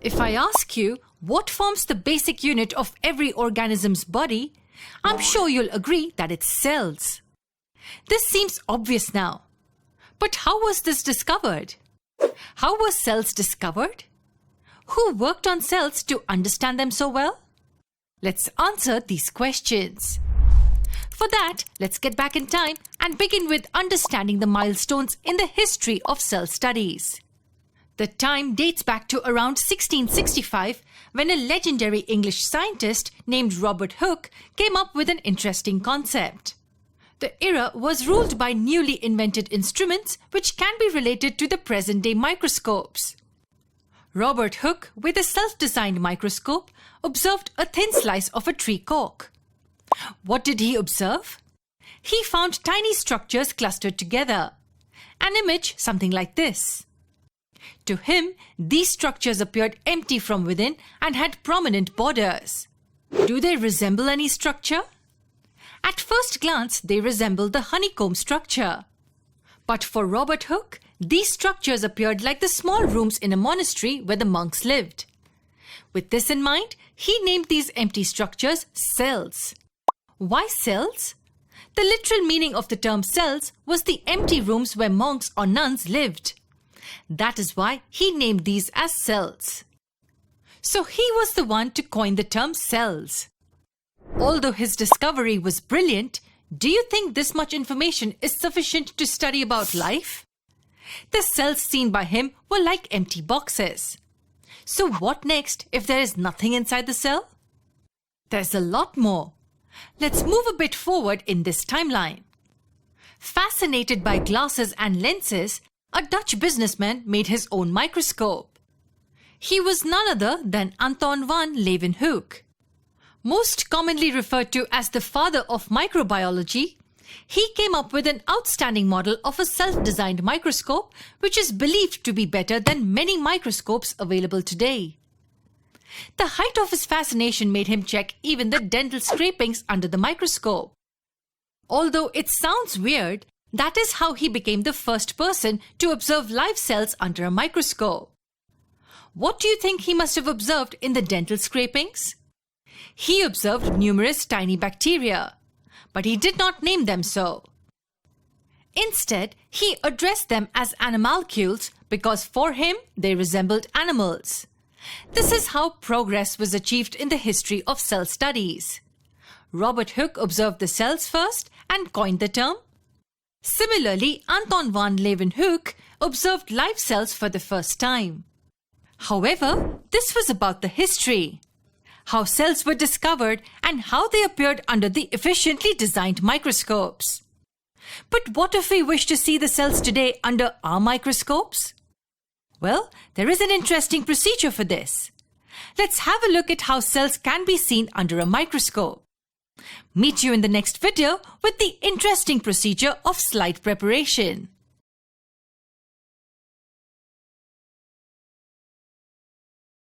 If I ask you what forms the basic unit of every organism's body, I'm sure you'll agree that it's cells. This seems obvious now. But how was this discovered? How were cells discovered? Who worked on cells to understand them so well? Let's answer these questions. For that, let's get back in time and begin with understanding the milestones in the history of cell studies. The time dates back to around 1665 when a legendary English scientist named Robert Hooke came up with an interesting concept. The era was ruled by newly invented instruments which can be related to the present-day microscopes. Robert Hooke, with a self-designed microscope, observed a thin slice of a tree cork. What did he observe? He found tiny structures clustered together. An image something like this. To him, these structures appeared empty from within and had prominent borders. Do they resemble any structure? At first glance, they resemble the honeycomb structure. But for Robert Hooke, these structures appeared like the small rooms in a monastery where the monks lived. With this in mind, he named these empty structures cells. Why cells? The literal meaning of the term cells was the empty rooms where monks or nuns lived. That is why he named these as cells. So he was the one to coin the term cells. Although his discovery was brilliant, do you think this much information is sufficient to study about life? The cells seen by him were like empty boxes. So what next if there is nothing inside the cell? There's a lot more. Let's move a bit forward in this timeline. Fascinated by glasses and lenses, a Dutch businessman made his own microscope. He was none other than Anton van Leeuwenhoek. Most commonly referred to as the father of microbiology, he came up with an outstanding model of a self-designed microscope which is believed to be better than many microscopes available today. The height of his fascination made him check even the dental scrapings under the microscope. Although it sounds weird, that is how he became the first person to observe live cells under a microscope. What do you think he must have observed in the dental scrapings? He observed numerous tiny bacteria, but he did not name them so. Instead, he addressed them as animalcules because for him they resembled animals. This is how progress was achieved in the history of cell studies. Robert Hooke observed the cells first and coined the term. Similarly, Anton van Leeuwenhoek observed live cells for the first time. However, this was about the history, how cells were discovered and how they appeared under the efficiently designed microscopes. But what if we wish to see the cells today under our microscopes? Well, there is an interesting procedure for this. Let's have a look at how cells can be seen under a microscope. Meet you in the next video with the interesting procedure of slide preparation.